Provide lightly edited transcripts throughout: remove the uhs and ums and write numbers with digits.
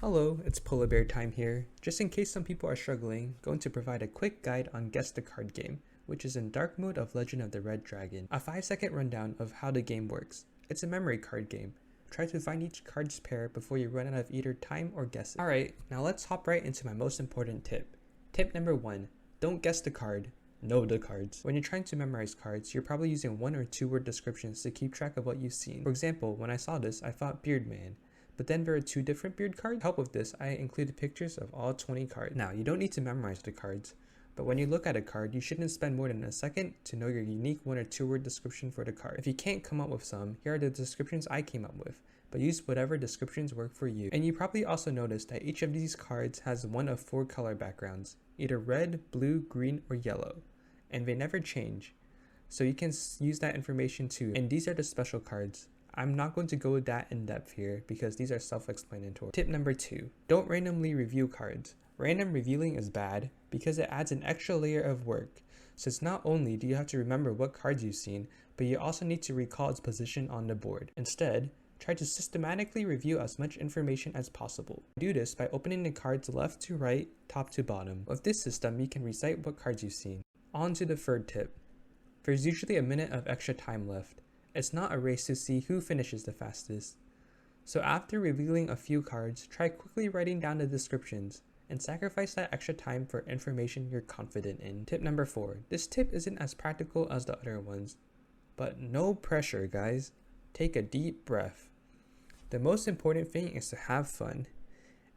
Hello, it's Polar Bear time here. Just in case some people are struggling, going to provide a quick guide on Guess the Card game, which is in dark mode of Legend of the Red Dragon. A 5-second rundown of how the game works. It's a memory card game. Try to find each card's pair before you run out of either time or guesses. Alright, now let's hop right into my most important tip. Tip number 1, don't guess the card, know the cards. When you're trying to memorize cards, you're probably using 1 or 2 word descriptions to keep track of what you've seen. For example, when I saw this, I thought Beard Man. But then there are 2 different beard cards. To help with this, I included pictures of all 20 cards. Now, you don't need to memorize the cards, but when you look at a card, you shouldn't spend more than a second to know your unique 1 or 2 word description for the card. If you can't come up with some, here are the descriptions I came up with, but use whatever descriptions work for you. And you probably also noticed that each of these cards has one of 4 color backgrounds, either red, blue, green, or yellow, and they never change. So you can use that information too. And these are the special cards. I'm not going to go that in depth here because these are self-explanatory. Tip number 2, don't randomly review cards. Random revealing is bad because it adds an extra layer of work. Since not only do you have to remember what cards you've seen, but you also need to recall its position on the board. Instead, try to systematically review as much information as possible. Do this by opening the cards left to right, top to bottom. With this system, you can recite what cards you've seen. On to the third tip. There's usually a minute of extra time left. It's not a race to see who finishes the fastest. So after revealing a few cards, try quickly writing down the descriptions and sacrifice that extra time for information you're confident in. Tip number 4. This tip isn't as practical as the other ones, but no pressure, guys. Take a deep breath. The most important thing is to have fun.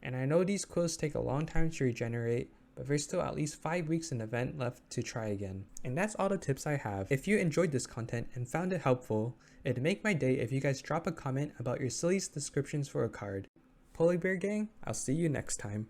And I know these quills take a long time to regenerate, but there's still at least 5 weeks in the event left to try again. And that's all the tips I have. If you enjoyed this content and found it helpful, it'd make my day if you guys drop a comment about your silliest descriptions for a card. Polar Bear Gang, I'll see you next time.